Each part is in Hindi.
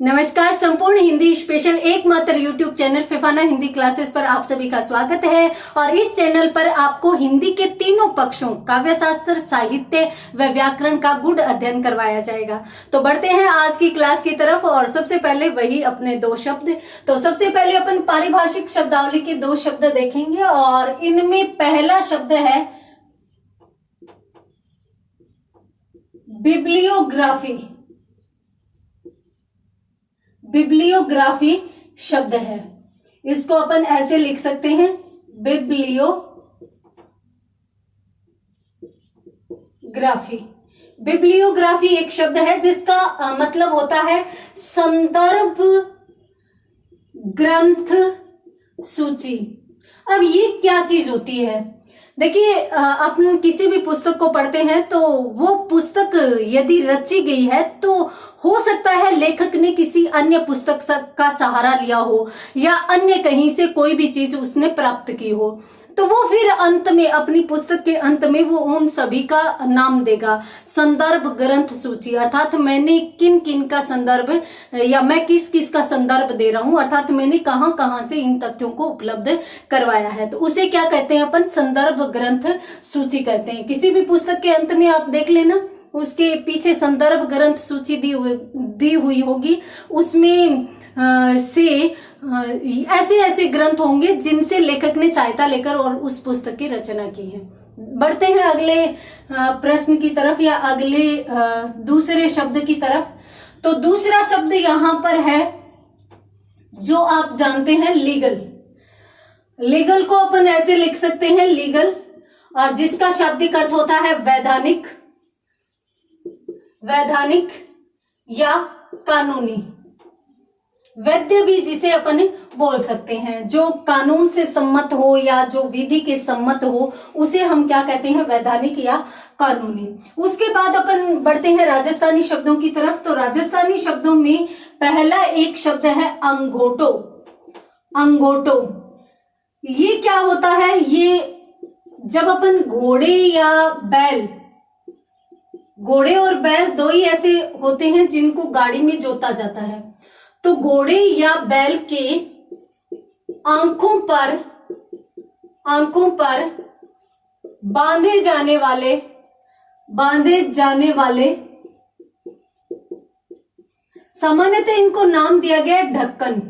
नमस्कार। संपूर्ण हिंदी स्पेशल एकमात्र YouTube channel Phefana Hindi classes पर आप सभी का स्वागत है। और इस चैनल पर आपको हिंदी के तीनों पक्षों काव्य शास्त्र, साहित्य व व्याकरण का गूढ़ अध्ययन करवाया जाएगा। तो बढ़ते हैं आज की क्लास की तरफ। और सबसे पहले वही अपने दो शब्द। तो सबसे पहले अपन पारिभाषिक शब्दावली के दो शब्द देखेंगे और इनमें पहला शब्द है बिब्लियोग्राफी। बिब्लियोग्राफी शब्द है, इसको अपन ऐसे लिख सकते हैं बिब्लियोग्राफी। बिब्लियोग्राफी एक शब्द है जिसका मतलब होता है संदर्भ ग्रंथ सूची। अब ये क्या चीज होती है? देखिए, अपन किसी भी पुस्तक को पढ़ते हैं तो वो पुस्तक यदि रची गई है तो हो सकता है लेखक ने किसी अन्य पुस्तक का सहारा लिया हो या अन्य कहीं से कोई भी चीज उसने प्राप्त की हो, तो वो फिर अंत में अपनी पुस्तक के अंत में वो उन सभी का नाम देगा संदर्भ ग्रंथ सूची। अर्थात मैंने किन किन का संदर्भ या मैं किस किस का संदर्भ दे रहा हूं, अर्थात मैंने कहां कहां से इन तथ्यों को उपलब्ध करवाया है, तो उसे क्या कहते हैं अपन? संदर्भ ग्रंथ सूची कहते हैं। किसी भी पुस्तक के अंत में आप देख लेना, उसके पीछे संदर्भ ग्रंथ सूची दी हुई होगी। उसमें से ऐसे ऐसे ग्रंथ होंगे जिनसे लेखक ने सहायता लेकर और उस पुस्तक की रचना की है। बढ़ते हैं अगले प्रश्न की तरफ या अगले दूसरे शब्द की तरफ। तो दूसरा शब्द यहां पर है जो आप जानते हैं लीगल। लीगल को अपन ऐसे लिख सकते हैं लीगल, और जिसका शाब्दिक अर्थ होता है वैधानिक, वैधानिक या कानूनी। वैध भी जिसे अपन बोल सकते हैं, जो कानून से सम्मत हो या जो विधि के सम्मत हो उसे हम क्या कहते हैं? वैधानिक या कानूनी। उसके बाद अपन बढ़ते हैं राजस्थानी शब्दों की तरफ। तो राजस्थानी शब्दों में पहला एक शब्द है अंगोटो। अंगोटो ये क्या होता है? ये जब अपन घोड़े या बैल, घोड़े और बैल दो ही ऐसे होते हैं जिनको गाड़ी में जोता जाता है, तो घोड़े या बैल के आंखों पर बांधे जाने वाले सामान्यतः इनको नाम दिया गया है ढक्कन।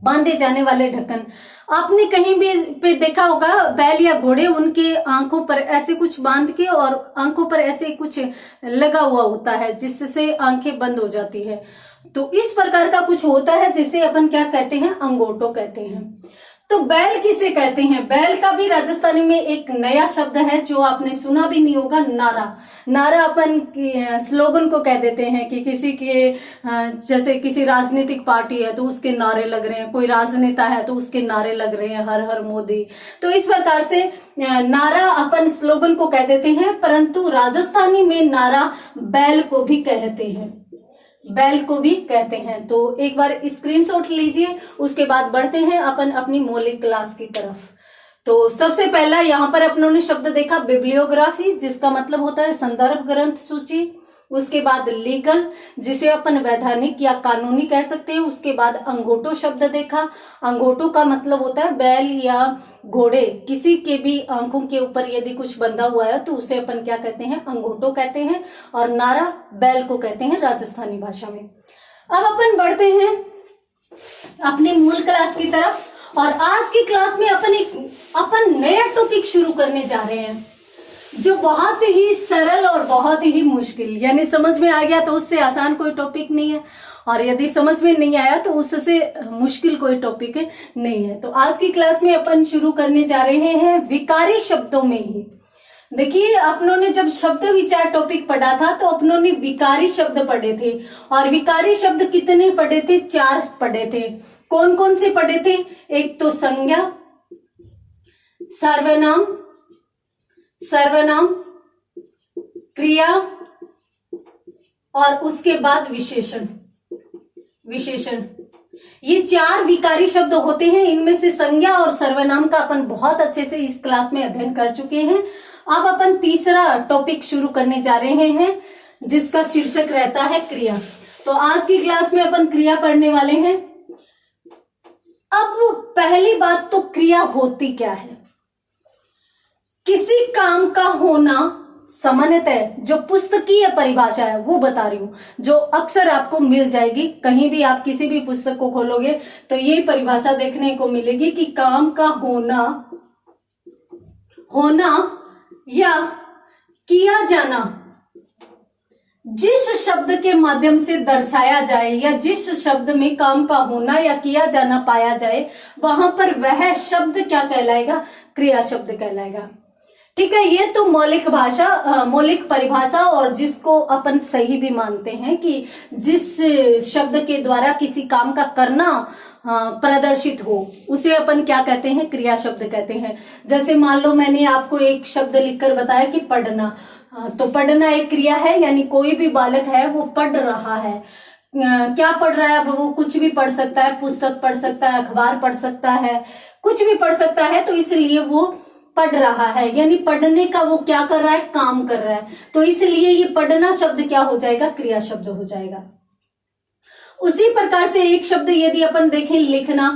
बांधे जाने वाले ढक्कन। आपने कहीं भी पे देखा होगा बैल या घोड़े उनके आंखों पर ऐसे कुछ बांध के और आंखों पर ऐसे कुछ लगा हुआ होता है जिससे आंखें बंद हो जाती है। तो इस प्रकार का कुछ होता है जिसे अपन क्या कहते हैं? अंगोटो कहते हैं। तो बैल किसे कहते हैं? बैल का भी राजस्थानी में एक नया शब्द है जो आपने सुना भी नहीं होगा, नारा। नारा अपन स्लोगन को कह देते हैं कि किसी के जैसे किसी राजनीतिक पार्टी है तो उसके नारे लग रहे हैं, कोई राजनेता है तो उसके नारे लग रहे हैं, हर हर मोदी। तो इस प्रकार से नारा अपन स्लोगन को कह देते हैं, परंतु राजस्थानी में नारा बैल को भी कहते हैं, बैल को भी कहते हैं। तो एक बार स्क्रीनशॉट लीजिए, उसके बाद बढ़ते हैं अपन अपनी मौलिक क्लास की तरफ। तो सबसे पहला यहां पर अपनों ने शब्द देखा बिब्लियोग्राफी, जिसका मतलब होता है संदर्भ ग्रंथ सूची। उसके बाद लीगल, जिसे अपन वैधानिक या कानूनी कह सकते हैं। उसके बाद अंगोटो शब्द देखा। अंगोटो का मतलब होता है बैल या घोड़े किसी के भी आंखों के ऊपर यदि कुछ बंधा हुआ है तो उसे अपन क्या कहते हैं? अंगोटो कहते हैं। और नारा बैल को कहते हैं राजस्थानी भाषा में। अब अपन बढ़ते हैं अपनी मूल क्लास की तरफ। और आज की क्लास में अपन नया टॉपिक शुरू करने जा रहे हैं जो बहुत ही सरल और बहुत ही मुश्किल, यानी समझ में आ गया तो उससे आसान कोई टॉपिक नहीं है, और यदि समझ में नहीं आया तो उससे मुश्किल कोई टॉपिक नहीं है। तो आज की क्लास में अपन शुरू करने जा रहे हैं विकारी शब्दों में ही। देखिए, अपनों ने जब शब्द विचार टॉपिक पढ़ा था तो अपनों ने विकारी शब्द पढ़े थे, और विकारी शब्द कितने पढ़े थे? 4 पढ़े थे। कौन कौन से पढ़े थे? एक तो संज्ञा, सर्वनाम, क्रिया और उसके बाद विशेषण। ये 4 विकारी शब्द होते हैं। इनमें से संज्ञा और सर्वनाम का अपन बहुत अच्छे से इस क्लास में अध्ययन कर चुके हैं। अब अपन तीसरा टॉपिक शुरू करने जा रहे हैं जिसका शीर्षक रहता है क्रिया। तो आज की क्लास में अपन क्रिया पढ़ने वाले हैं। अब पहली बात तो क्रिया होती क्या है। किसी काम का होना सामान्यतः जो पुस्तकीय परिभाषा है वो बता रही हूं, जो अक्सर आपको मिल जाएगी। कहीं भी आप किसी भी पुस्तक को खोलोगे तो ये परिभाषा देखने को मिलेगी कि काम का होना या किया जाना जिस शब्द के माध्यम से दर्शाया जाए या जिस शब्द में काम का होना या किया जाना पाया जाए, वहां पर वह शब्द क्या कहलाएगा? क्रिया शब्द कहलाएगा। ठीक है, ये तो मौलिक परिभाषा और जिसको अपन सही भी मानते हैं कि जिस शब्द के द्वारा किसी काम का करना प्रदर्शित हो उसे अपन क्या कहते हैं? क्रिया शब्द कहते हैं। जैसे मान लो मैंने आपको एक शब्द लिखकर बताया कि पढ़ना, तो पढ़ना एक क्रिया है, यानी कोई भी बालक है वो पढ़ रहा है। क्या पढ़ रहा है? अब वो कुछ भी पढ़ सकता है, पुस्तक पढ़ सकता है, अखबार पढ़ सकता है, कुछ भी पढ़ सकता है, तो इसलिए वो पढ़ रहा है, यानी पढ़ने का वो क्या कर रहा है? काम कर रहा है। तो इसलिए ये पढ़ना शब्द क्या हो जाएगा? क्रिया शब्द हो जाएगा। उसी प्रकार से एक शब्द यदि अपन देखें लिखना,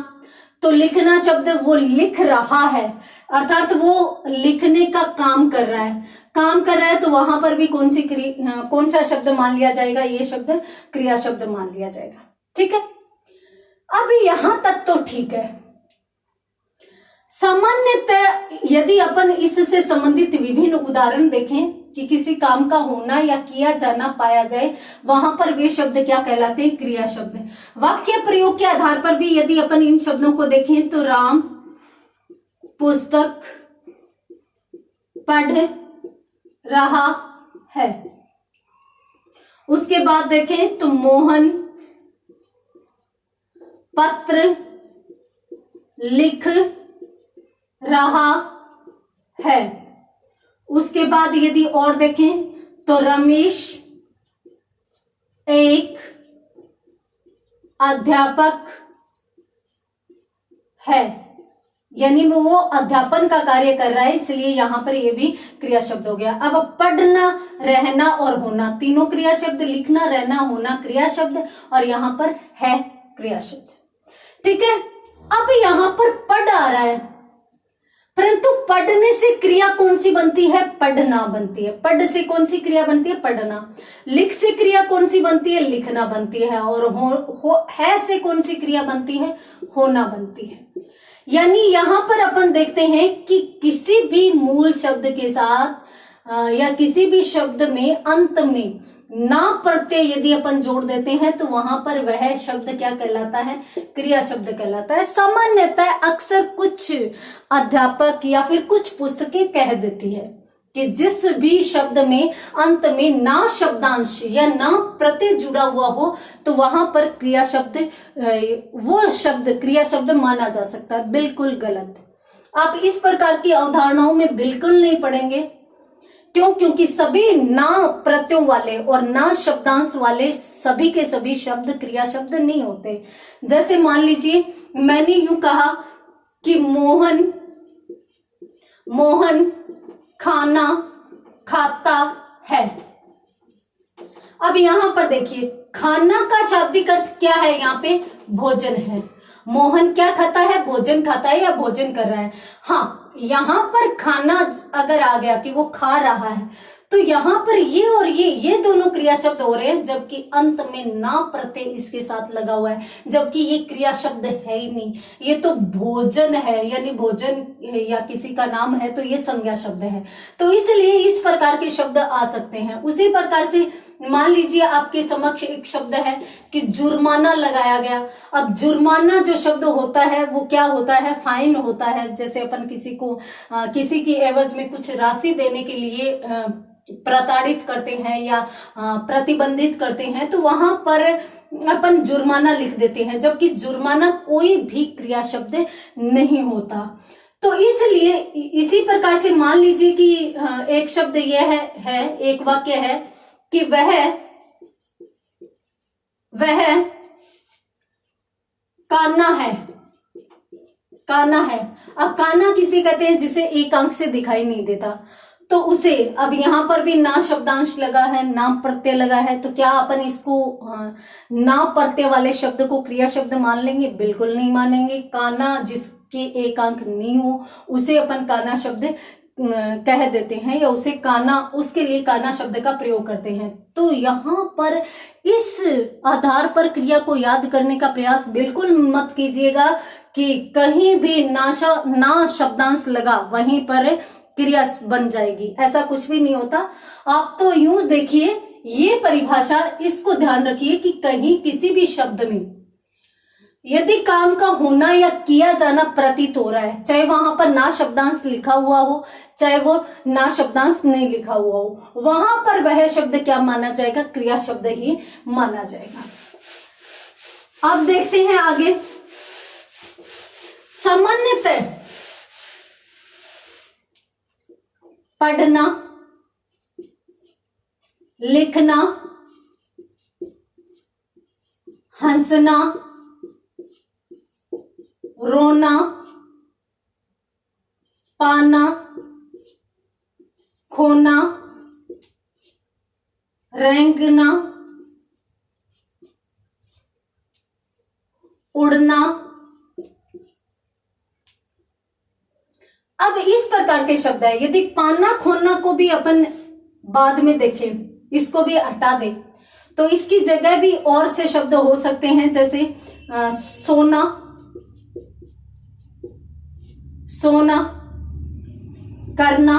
तो लिखना शब्द वो लिख रहा है, अर्थात वो लिखने का काम कर रहा है, तो वहां पर भी कौन सा शब्द मान लिया जाएगा? ये शब्द क्रिया शब्द मान लिया जाएगा। ठीक है, अभी यहां तक तो ठीक है। सामान्यतः यदि अपन इससे संबंधित विभिन्न उदाहरण देखें कि किसी काम का होना या किया जाना पाया जाए, वहां पर वे शब्द क्या कहलाते हैं? क्रिया शब्द। वाक्य प्रयोग के आधार पर भी यदि अपन इन शब्दों को देखें तो राम पुस्तक पढ़ रहा है। उसके बाद देखें तो मोहन पत्र लिख रहा है। उसके बाद यदि और देखें तो रमेश एक अध्यापक है, यानी वो अध्यापन का कार्य कर रहा है, इसलिए यहां पर ये भी क्रिया शब्द हो गया। अब पढ़ना, रहना और होना तीनों क्रिया शब्द, लिखना, रहना, होना क्रिया शब्द, और यहां पर है क्रिया शब्द। ठीक है, अब यहां पर पढ़ आ रहा है, परंतु पढ़ने से क्रिया कौन सी बनती है? पढ़ना बनती है। पढ़ से कौन सी क्रिया बनती है? पढ़ना। लिख से क्रिया कौन सी बनती है? लिखना बनती है। और है से कौन सी क्रिया बनती है? होना बनती है। यानी यहां पर अपन देखते हैं कि किसी भी मूल शब्द के साथ या किसी भी शब्द में अंत में ना प्रत्यय यदि अपन जोड़ देते हैं तो वहां पर वह शब्द क्या कहलाता है? क्रिया शब्द कहलाता है। सामान्यतः अक्सर कुछ अध्यापक या फिर कुछ पुस्तकें कह देती है कि जिस भी शब्द में अंत में ना शब्दांश या ना प्रत्यय जुड़ा हुआ हो तो वहां पर क्रिया शब्द, वो शब्द क्रिया शब्द माना जा सकता है। बिल्कुल गलत। आप इस प्रकार की अवधारणाओं में बिल्कुल नहीं पढ़ेंगे। क्यों? क्योंकि सभी ना प्रत्ययों वाले और ना शब्दांश वाले सभी के सभी शब्द क्रिया शब्द नहीं होते। जैसे मान लीजिए मैंने यूं कहा कि मोहन खाना खाता है। अब यहां पर देखिए, खाना का शाब्दिक अर्थ क्या है? यहाँ पे भोजन है। मोहन क्या खाता है? भोजन खाता है या भोजन कर रहा है। हाँ, यहां पर खाना अगर आ गया कि वो खा रहा है, तो यहां पर ये और ये दोनों क्रिया शब्द हो रहे हैं, जबकि अंत में ना प्रत्यय इसके साथ लगा हुआ है, जबकि ये क्रिया शब्द है ही नहीं। ये तो भोजन है, यानी भोजन या किसी का नाम है तो ये संज्ञा शब्द है। तो इसलिए इस प्रकार के शब्द आ सकते हैं। उसी प्रकार से मान लीजिए आपके समक्ष एक शब्द है कि जुर्माना लगाया गया। अब जुर्माना जो शब्द होता है वो क्या होता है? फाइन होता है। जैसे अपन किसी को किसी की एवज में कुछ राशि देने के लिए प्रताड़ित करते हैं या प्रतिबंधित करते हैं, तो वहां पर अपन जुर्माना लिख देते हैं, जबकि जुर्माना कोई भी क्रिया शब्द नहीं होता। तो इसलिए इसी प्रकार से मान लीजिए कि एक शब्द यह है एक वाक्य है कि वह काना है। काना है। अब काना किसे कहते हैं? जिसे एक आंख से दिखाई नहीं देता। तो उसे अब यहां पर भी ना शब्दांश लगा है, नाम प्रत्यय लगा है, तो क्या अपन इसको ना प्रत्यय वाले शब्द को क्रिया शब्द मान लेंगे? बिल्कुल नहीं मानेंगे। काना जिसके एक अंक नहीं हो उसे अपन काना शब्द कह देते हैं, या उसे काना, उसके लिए काना शब्द का प्रयोग करते हैं। तो यहां पर इस आधार पर क्रिया को याद करने का प्रयास बिल्कुल मत कीजिएगा कि कहीं भी ना शब्दांश लगा वहीं पर क्रिया बन जाएगी, ऐसा कुछ भी नहीं होता। आप तो यूं देखिए, ये परिभाषा, इसको ध्यान रखिए कि कहीं किसी भी शब्द में यदि काम का होना या किया जाना प्रतीत हो रहा है, चाहे वहां पर ना शब्दांश लिखा हुआ हो, चाहे वो ना शब्दांश नहीं लिखा हुआ हो, वहां पर वह शब्द क्या माना जाएगा? क्रिया शब्द ही माना जाएगा। अब देखते हैं आगे। सामान्यतः पढ़ना, लिखना, हंसना, रोना, पाना, खोना, रेंगना, उड़ना। अब इस प्रकार के शब्द है। यदि पाना खोना को भी अपन बाद में देखें, इसको भी हटा दें, तो इसकी जगह भी और से शब्द हो सकते हैं, जैसे सोना, सोना, करना।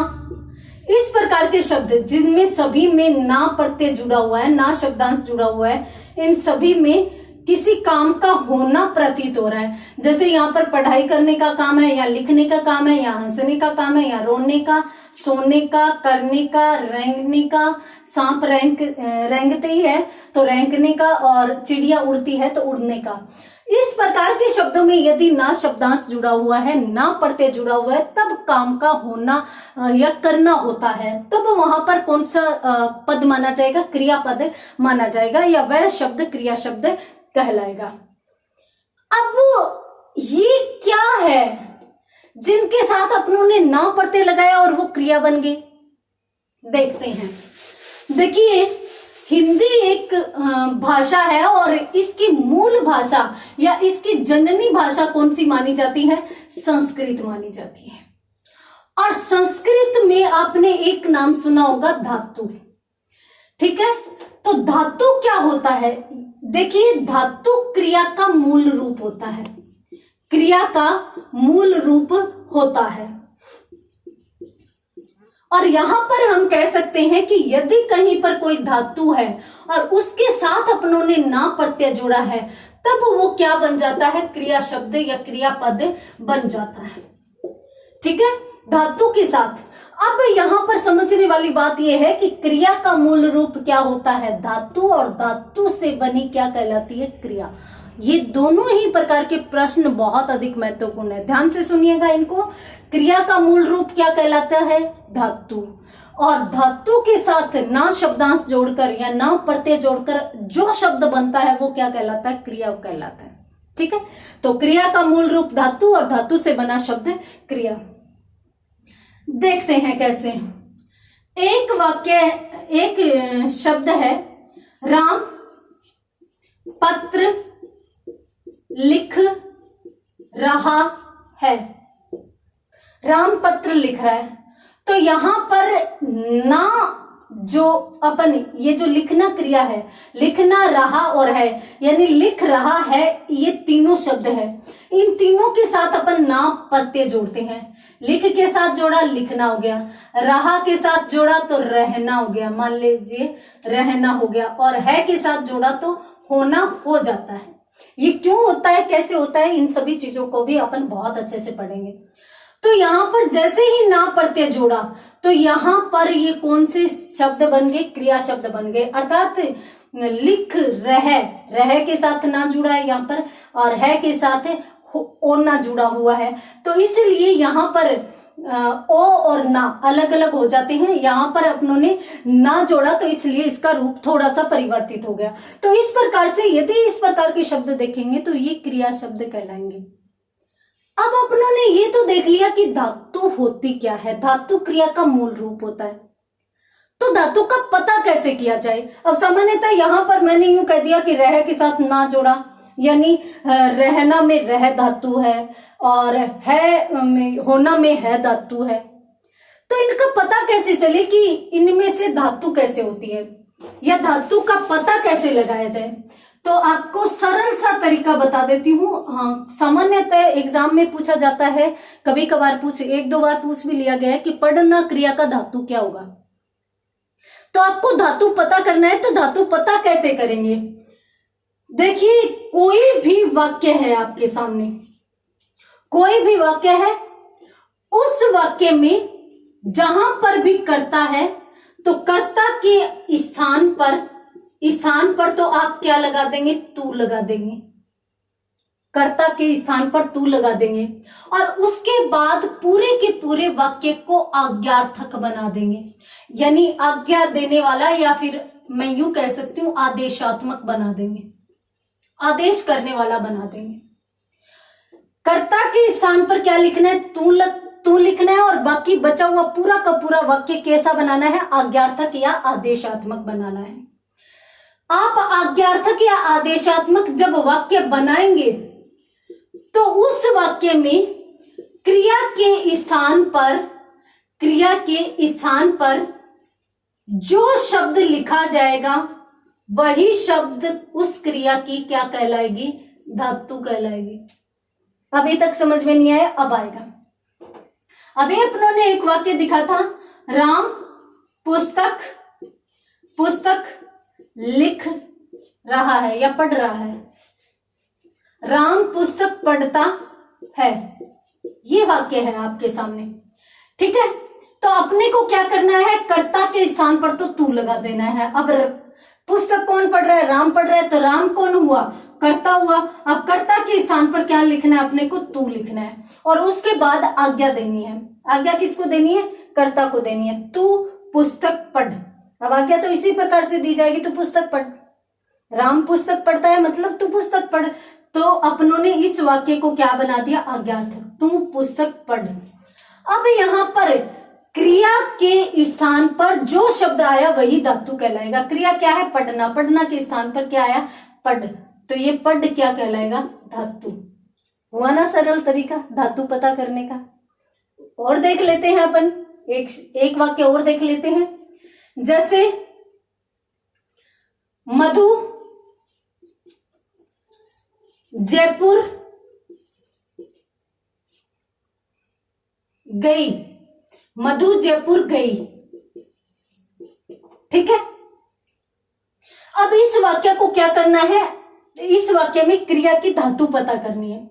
इस प्रकार के शब्द जिनमें सभी में ना प्रत्यय जुड़ा हुआ है, ना शब्दांश जुड़ा हुआ है, इन सभी में किसी काम का होना प्रतीत हो रहा है। जैसे यहाँ पर पढ़ाई करने का काम है, या लिखने का काम है, या हंसने का काम है, या रोने का, सोने का, करने का, रेंगने का। सांप रेंगते ही है तो रेंगने का, और चिड़िया उड़ती है तो उड़ने का। इस प्रकार के शब्दों में यदि ना शब्दांश जुड़ा हुआ है, ना प्रत्यय जुड़ा हुआ है, तब काम का होना या करना होता है, तब वहां पर कौन सा पद माना जाएगा? क्रिया पद माना जाएगा, या वह शब्द क्रिया शब्द कहलाएगा। अब ये क्या है जिनके साथ अपनों ने ना प्रत्यय लगाया और वो क्रिया बन गए? देखते हैं। देखिए, हिंदी एक भाषा है, और इसकी मूल भाषा या इसकी जननी भाषा कौन सी मानी जाती है? संस्कृत मानी जाती है। और संस्कृत में आपने एक नाम सुना होगा, धातु। ठीक है, तो धातु क्या होता है? देखिए, धातु क्रिया का मूल रूप होता है, क्रिया का मूल रूप होता है। और यहां पर हम कह सकते हैं कि यदि कहीं पर कोई धातु है और उसके साथ अपनों ने ना प्रत्यय जोड़ा है, तब वो क्या बन जाता है? क्रिया शब्द या क्रिया पद बन जाता है। ठीक है, धातु के साथ। अब यहां पर समझने वाली बात यह है कि क्रिया का मूल रूप क्या होता है? धातु, और धातु से बनी क्या कहलाती है? क्रिया। ये दोनों ही प्रकार के प्रश्न बहुत अधिक महत्वपूर्ण है, ध्यान से सुनिएगा इनको। क्रिया का मूल रूप क्या कहलाता है? धातु। और धातु के साथ ना शब्दांश जोड़कर या ना प्रत्यय जोड़कर जो शब्द बनता है वो क्या कहलाता है? क्रिया कहलाता है। ठीक है, तो क्रिया का मूल रूप धातु, और धातु से बना शब्द क्रिया। देखते हैं कैसे। एक वाक्य, एक शब्द है, राम पत्र लिख रहा है। राम पत्र लिख रहा है, तो यहां पर ना जो अपन ये जो लिखना क्रिया है, लिखना, रहा और है, यानी लिख रहा है, ये तीनों शब्द है। इन तीनों के साथ अपन ना प्रत्यय जोड़ते हैं। लिख के साथ जोड़ा, लिखना हो गया। रहा के साथ जोड़ा तो रहना हो गया, मान लीजिए रहना हो गया। और है के साथ जोड़ा तो होना हो जाता है। ये क्यों होता है, कैसे होता है, इन सभी चीजों को भी अपन बहुत अच्छे से पढ़ेंगे। तो यहां पर जैसे ही ना प्रत्यय जोड़ा, तो यहां पर ये कौन से शब्द बन गए? क्रिया शब्द बन गए। अर्थात लिख रह के साथ ना जुड़ा है यहां पर, और है के साथ ओ ना जुड़ा हुआ है, तो इसलिए यहां पर ओ और ना अलग अलग हो जाते हैं। यहां पर अपनों ने ना जोड़ा, तो इसलिए इसका रूप थोड़ा सा परिवर्तित हो गया। तो इस प्रकार से यदि इस प्रकार के शब्द देखेंगे तो ये क्रिया शब्द कहलाएंगे। अब अपनों ने ये तो देख लिया कि धातु होती क्या है, धातु क्रिया का मूल रूप होता है, तो धातु का पता कैसे किया जाए। अब सामान्यतः यहां पर मैंने यूं कह दिया कि रह के साथ ना जोड़ा, यानी रहना में रह धातु है और है होना में है धातु है, तो इनका पता कैसे चले कि इनमें से धातु कैसे होती है या धातु का पता कैसे लगाया जाए। तो आपको सरल सा तरीका बता देती हूँ। सामान्यतः एग्जाम में पूछा जाता है, कभी कभार एक दो बार पूछ भी लिया गया है कि पढ़ना क्रिया का धातु क्या होगा। तो आपको धातु पता करना है, तो धातु पता कैसे करेंगे। देखिए, कोई भी वाक्य है आपके सामने, कोई भी वाक्य है, उस वाक्य में जहां पर भी कर्ता है तो कर्ता के स्थान पर तो आप क्या लगा देंगे, तू लगा देंगे, कर्ता के स्थान पर तू लगा देंगे और उसके बाद पूरे के पूरे वाक्य को आज्ञार्थक बना देंगे, यानी आज्ञा देने वाला, या फिर मैं यूं कह सकती हूं आदेशात्मक बना देंगे, आदेश करने वाला बना देंगे। कर्ता के स्थान पर क्या लिखना है, तू लिखना है और बाकी बचा हुआ पूरा का पूरा वाक्य कैसा बनाना है, आज्ञार्थक या आदेशात्मक बनाना है। आप आज्ञार्थक या आदेशात्मक जब वाक्य बनाएंगे तो उस वाक्य में क्रिया के स्थान पर जो शब्द लिखा जाएगा वही शब्द उस क्रिया की क्या कहलाएगी, धातु कहलाएगी। अभी तक समझ में नहीं आया, अब आएगा। अभी अपनों ने एक वाक्य दिखा था, राम पुस्तक लिख रहा है या पढ़ रहा है, राम पुस्तक पढ़ता है, ये वाक्य है आपके सामने, ठीक है। तो अपने को क्या करना है, कर्ता के स्थान पर तो तू लगा देना है। अब पुस्तक कौन पढ़ रहा है, राम पढ़ रहा है, तो राम कौन हुआ, कर्ता हुआ। अब कर्ता के स्थान पर क्या लिखना है, अपने को तू लिखना है और उसके बाद आज्ञा देनी है। आज्ञा किसको देनी है, कर्ता को देनी है, तू पुस्तक पढ़। अब आज्ञा तो इसी प्रकार से दी जाएगी, तू पुस्तक पढ़, राम पुस्तक पढ़ता है मतलब तू पुस्तक पढ़। तो अपनों ने इस वाक्य को क्या बना दिया, आज्ञार्थक, तू पुस्तक पढ़। अब यहां पर क्रिया के स्थान पर जो शब्द आया वही धातु कहलाएगा। क्रिया क्या है, पढ़ना, पढ़ना के स्थान पर क्या आया, पढ़, तो ये पढ़ क्या कहलाएगा, धातु। हुआ ना सरल तरीका धातु पता करने का। और देख लेते हैं अपन, एक वाक्य और देख लेते हैं। जैसे मधु जयपुर गई, मधु जयपुर गई, ठीक है। अब इस वाक्य को क्या करना है, इस वाक्य में क्रिया की धातु पता करनी है।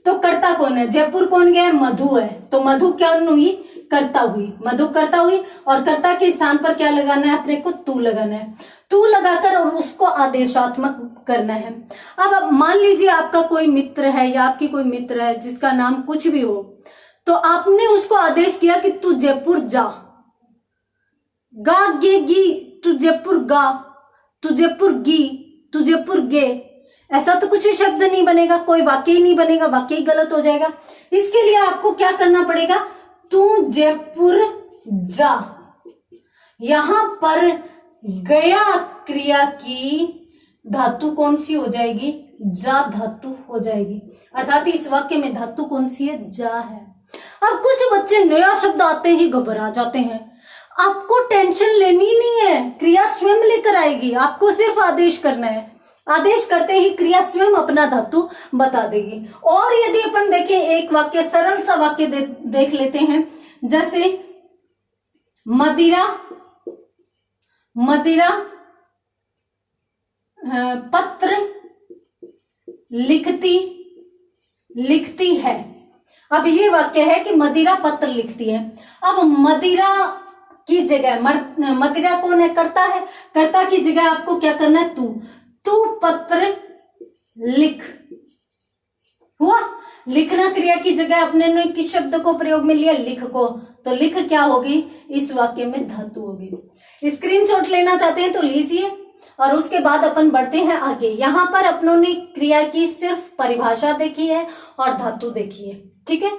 तो कर्ता कौन है, जयपुर कौन गया, मधु है, तो मधु क्या हुई, कर्ता हुई, मधु कर्ता हुई और कर्ता के स्थान पर क्या लगाना है, अपने को तू लगाना है, तू लगाकर और उसको आदेशात्मक करना है। अब मान लीजिए आपका कोई मित्र है या आपकी कोई मित्र है जिसका नाम कुछ भी हो, तो आपने उसको आदेश किया कि तू जयपुर जा, गा गे गी, तू जयपुर गा, तू जयपुर गी, तू जयपुर गे, ऐसा तो कुछ शब्द नहीं बनेगा, कोई वाक्य ही नहीं बनेगा, वाक्य ही गलत हो जाएगा। इसके लिए आपको क्या करना पड़ेगा, तू जयपुर जा। यहां पर गया क्रिया की धातु कौन सी हो जाएगी, जा धातु हो जाएगी, अर्थात इस वाक्य में धातु कौन सी है, जा है। अब कुछ बच्चे नया शब्द आते ही घबरा जाते हैं, आपको टेंशन लेनी नहीं है, क्रिया स्वयं लेकर आएगी, आपको सिर्फ आदेश करना है, आदेश करते ही क्रिया स्वयं अपना धातु बता देगी। और यदि अपन देखें एक वाक्य, सरल सा वाक्य देख लेते हैं, जैसे मदिरा पत्र लिखती है। अब ये वाक्य है कि मदिरा पत्र लिखती है। अब मदिरा की जगह मदिरा कौन है, कर्ता है, कर्ता की जगह आपको क्या करना है, तू पत्र लिख। हुआ, लिखना क्रिया की जगह अपने ने किस शब्द को प्रयोग में लिया, लिख को, तो लिख क्या होगी, इस वाक्य में धातु होगी। स्क्रीनशॉट लेना चाहते हैं तो लीजिए और उसके बाद अपन बढ़ते हैं आगे। यहाँ पर अपनों ने क्रिया की सिर्फ परिभाषा देखी है और धातु देखी है, ठीक है।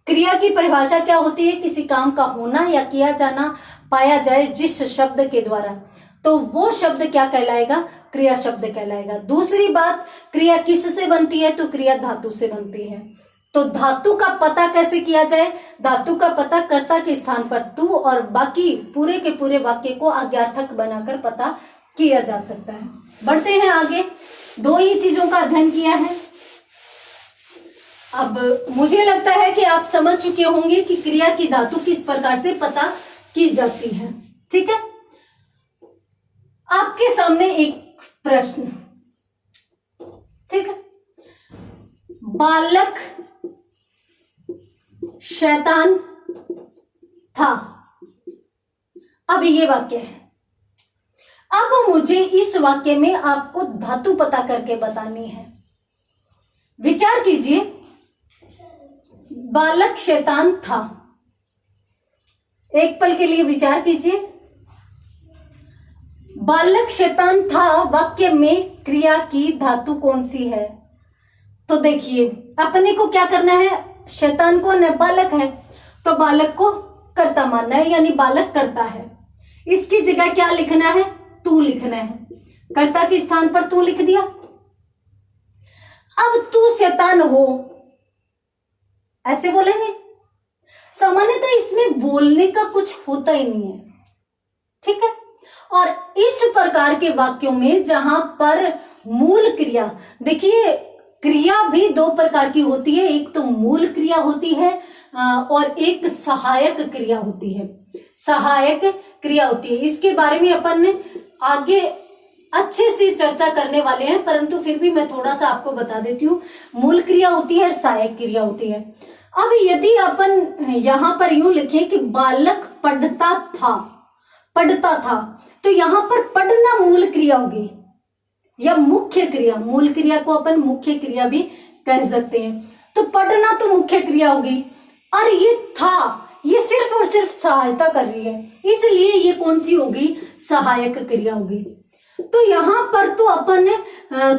क्रिया की परिभाषा क्या होती है? किसी काम का होना या किया जाना पाया जाए जिस शब्द के द्वारा, तो वो शब्द क्या कहलाएगा? क्रिया शब्द कहलाएगा। दूसरी बात, क्रिया किससे बनती है? तो क्रिया धातु से बनती है। तो धातु का पता कैसे किया जाए? धातु का पता कर्ता के स्थान पर तू और बाकी पूरे के पूरे वाक्य को आज्ञार्थक बनाकर पता किया जा सकता है। बढ़ते हैं आगे। दो ही चीजों का अध्ययन किया है। अब मुझे लगता है कि आप समझ चुके होंगे कि क्रिया की धातु किस प्रकार से पता की जाती है, ठीक है। आपके सामने एक प्रश्न, ठीक है। बालक शैतान था, अब ये वाक्य है। अब मुझे इस वाक्य में आपको धातु पता करके बतानी है। विचार कीजिए, बालक शैतान था, एक पल के लिए विचार कीजिए। बालक शैतान था वाक्य में क्रिया की धातु कौन सी है? तो देखिए, अपने को क्या करना है? शैतान कौन है? बालक है, तो बालक को कर्ता मानना है, यानी बालक कर्ता है। इसकी जगह क्या लिखना है? तू लिखना है। कर्ता के स्थान पर तू लिख दिया। अब तू शैतान हो, ऐसे बोलेंगे? सामान्यतः इसमें बोलने का कुछ होता ही नहीं है, ठीक है। और इस प्रकार के वाक्यों में जहां पर मूल क्रिया, देखिए क्रिया भी दो प्रकार की होती है, एक तो मूल क्रिया होती है और एक सहायक क्रिया होती है। सहायक क्रिया होती है, इसके बारे में अपन आगे अच्छे से चर्चा करने वाले हैं, परंतु फिर भी मैं थोड़ा सा आपको बता देती हूँ। मूल क्रिया होती है और सहायक क्रिया होती है। अब यदि अपन यहां पर यूं लिखें कि बालक पढ़ता था, पढ़ता था, तो यहां पर पढ़ना मूल क्रिया होगी या मुख्य क्रिया। मूल क्रिया को अपन मुख्य क्रिया भी कह सकते हैं। तो पढ़ना तो मुख्य क्रिया होगी, और ये था, ये सिर्फ और सिर्फ सहायता कर रही है, इसलिए ये कौन सी होगी? सहायक क्रिया होगी। तो यहां पर तो अपन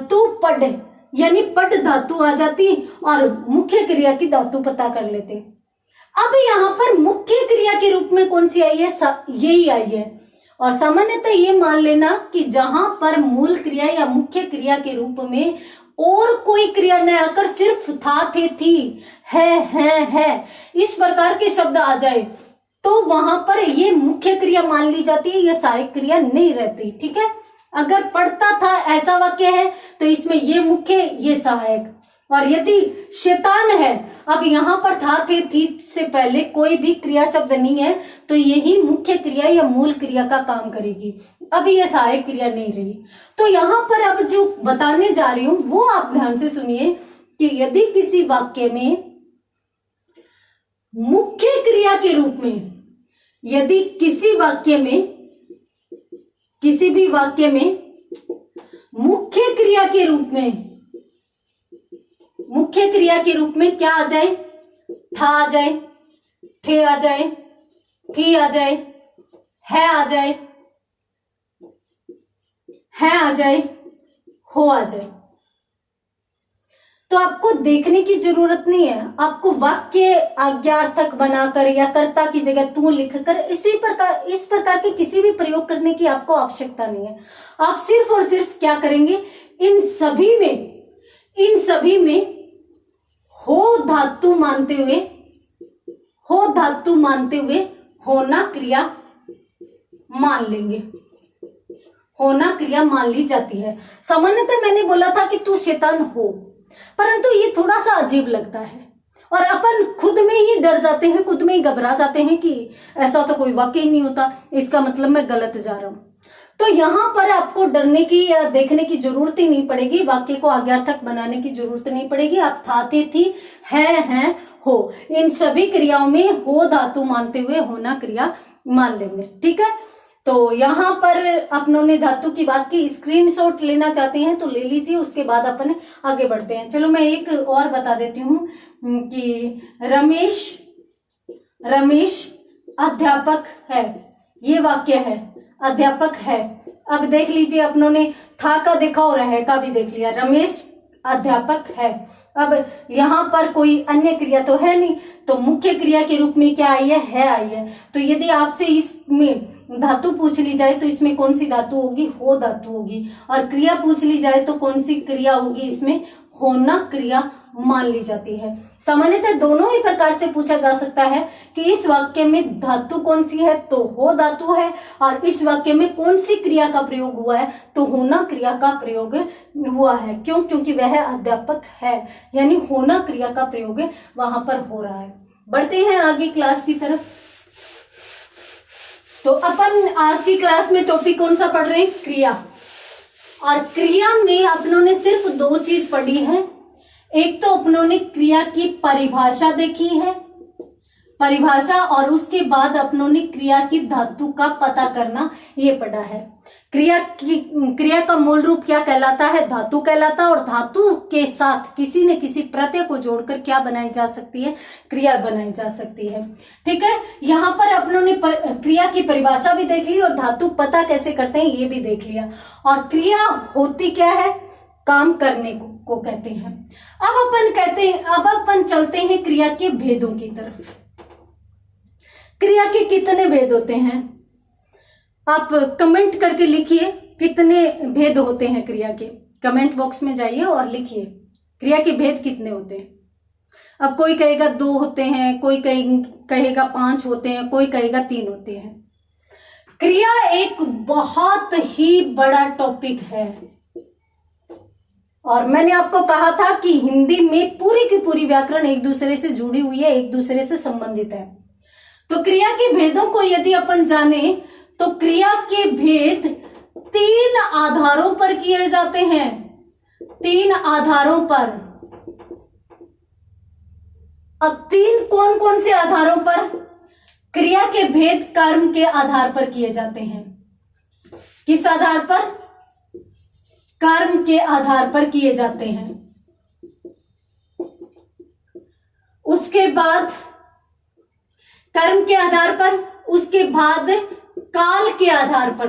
तो पढ़ यानी पढ़ धातु आ जाती और मुख्य क्रिया की धातु पता कर लेते। अब यहां पर मुख्य क्रिया के रूप में कौन सी आई है? यही आई है। और सामान्यतः ये मान लेना कि जहां पर मूल क्रिया या मुख्य क्रिया के रूप में और कोई क्रिया न आकर सिर्फ था, थे, थी, है, इस प्रकार के शब्द आ जाए, तो वहां पर ये मुख्य क्रिया मान ली जाती है, ये सहायक क्रिया नहीं रहती, ठीक है। अगर पढ़ता था ऐसा वाक्य है तो इसमें ये मुख्य, ये सहायक। और यदि शैतान है, अब यहां पर था, थे, थी से पहले कोई भी क्रिया शब्द नहीं है, तो यही मुख्य क्रिया या मूल क्रिया का काम करेगी। अब ये सहायक क्रिया नहीं रही। तो यहां पर अब जो बताने जा रही हूं वो आप ध्यान से सुनिए कि यदि किसी वाक्य में मुख्य क्रिया के रूप में, यदि किसी वाक्य में, किसी भी वाक्य में मुख्य क्रिया के रूप में, मुख्य क्रिया के रूप में क्या आ जाए? था आ जाए, थे आ जाए, थी आ जाए, है आ जाए, है आ जाए, हो आ जाए, तो आपको देखने की जरूरत नहीं है। आपको वाक्य आज्ञार्थक बनाकर या कर्ता की जगह तू लिखकर इस प्रकार के किसी भी प्रयोग करने की आपको आवश्यकता नहीं है। आप सिर्फ और सिर्फ क्या करेंगे? इन सभी में हो धातु मानते हुए होना क्रिया मान लेंगे। होना क्रिया मान ली जाती है। सामान्यतः मैंने बोला था कि तू शैतान हो, परंतु ये थोड़ा सा अजीब लगता है और अपन खुद में ही डर जाते हैं, खुद में ही घबरा जाते हैं कि ऐसा तो कोई वाक्य ही नहीं होता, इसका मतलब मैं गलत जा रहा हूं। तो यहां पर आपको डरने की या देखने की जरूरत ही नहीं पड़ेगी, वाक्य को आज्ञार्थक बनाने की जरूरत नहीं पड़ेगी। आप था, थे, थी, है, हो, इन सभी क्रियाओं में हो धातु मानते हुए होना क्रिया मान लेंगे, ठीक है। तो यहां पर अपनों ने धातु की बात की, स्क्रीनशॉट लेना चाहते हैं तो ले लीजिए, उसके बाद अपन आगे बढ़ते हैं। चलो मैं एक और बता देती हूँ कि रमेश अध्यापक है, ये वाक्य है, अध्यापक है, अब देख लीजिए, अपनों ने था का देखा और है का भी देख लिया। रमेश अध्यापक है। अब यहाँ पर कोई अन्य क्रिया तो है नहीं, तो मुख्य क्रिया के रूप में क्या आई है आई है। तो यदि आपसे इसमें धातु पूछ ली जाए तो इसमें कौन सी धातु होगी, हो धातु होगी। और क्रिया पूछ ली जाए तो कौन सी क्रिया होगी, इसमें होना क्रिया मान ली जाती है। सामान्यतः दोनों ही प्रकार से पूछा जा सकता है कि इस वाक्य में धातु कौन सी है, तो हो धातु है, और इस वाक्य में कौन सी क्रिया का प्रयोग हुआ है, तो होना क्रिया का प्रयोग हुआ है। क्यों? क्योंकि वह अध्यापक है, यानी होना क्रिया का प्रयोग वहां पर हो रहा है। बढ़ते हैं आगे क्लास की तरफ। तो अपन आज की क्लास में टॉपिक कौन सा पढ़ रहे हैं, क्रिया। और क्रिया में अपनों ने सिर्फ दो चीज पढ़ी है। एक तो अपनों ने क्रिया की परिभाषा देखी है, परिभाषा, और उसके बाद अपनों ने क्रिया की धातु का पता करना ये पढ़ा है। क्रिया का मूल रूप क्या कहलाता है, धातु कहलाता है। और धातु के साथ किसी न किसी प्रत्यय को जोड़कर क्या बनाई जा सकती है, क्रिया बनाई जा सकती है। ठीक है, यहाँ पर अपनों ने क्रिया की परिभाषा भी देख ली और धातु पता कैसे करते हैं ये भी देख लिया। और क्रिया होती क्या है, काम करने को कहते हैं। अब अपन चलते हैं क्रिया के भेदों की तरफ। क्रिया के कितने भेद होते हैं, आप कमेंट करके लिखिए कितने भेद होते हैं क्रिया के। कमेंट बॉक्स में जाइए और लिखिए क्रिया के भेद कितने होते हैं। अब कोई कहेगा 2 होते हैं, कोई कहेगा 5 होते हैं, कोई कहेगा 3 होते हैं। क्रिया एक बहुत ही बड़ा टॉपिक है और मैंने आपको कहा था कि हिंदी में पूरी की पूरी व्याकरण एक दूसरे से जुड़ी हुई है, एक दूसरे से संबंधित है। तो क्रिया के भेदों को यदि अपन जाने तो क्रिया के भेद 3 आधारों पर किए जाते हैं। 3 आधारों पर। अब 3 कौन कौन से आधारों पर? क्रिया के भेद कर्म के आधार पर किए जाते हैं। किस आधार पर? कर्म के आधार पर किए जाते हैं। उसके बाद कर्म के आधार पर, उसके बाद काल के आधार पर,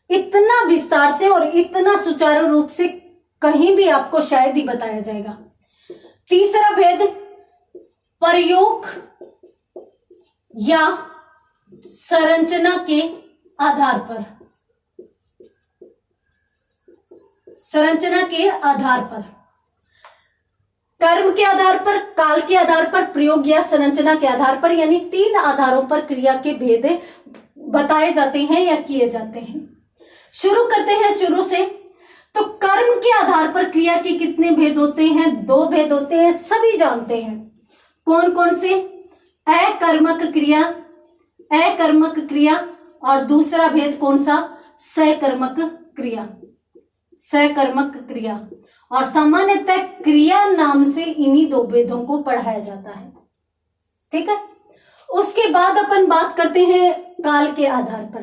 इतना विस्तार से और इतना सुचारू रूप से कहीं भी आपको शायद ही बताया जाएगा। तीसरा भेद प्रयोग या संरचना के आधार पर। संरचना के आधार पर, कर्म के आधार पर, काल के आधार पर, प्रयोग या संरचना के आधार पर, यानी 3 आधारों पर क्रिया के भेद बताए जाते हैं या किए जाते हैं। शुरू करते हैं शुरू से। तो कर्म के आधार पर क्रिया के कितने भेद होते हैं? 2 भेद होते हैं, सभी जानते हैं। कौन कौन से? अकर्मक क्रिया और दूसरा भेद कौन सा? सकर्मक क्रिया। और सामान्यतः क्रिया नाम से इन्हीं 2 भेदों को पढ़ाया जाता है। ठीक है, उसके बाद अपन बात करते हैं काल के आधार पर।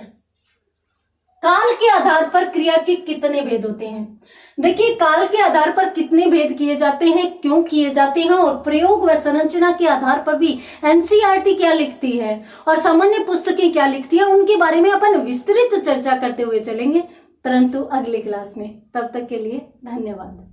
काल के आधार पर क्रिया के कितने भेद होते हैं? देखिए, काल के आधार पर कितने भेद किए जाते हैं, क्यों किए जाते हैं, और प्रयोग व संरचना के आधार पर भी एनसीईआरटी क्या लिखती है और सामान्य पुस्तकें क्या लिखती है, उनके बारे में अपन विस्तृत चर्चा करते हुए चलेंगे, परंतु अगले क्लास में। तब तक के लिए धन्यवाद।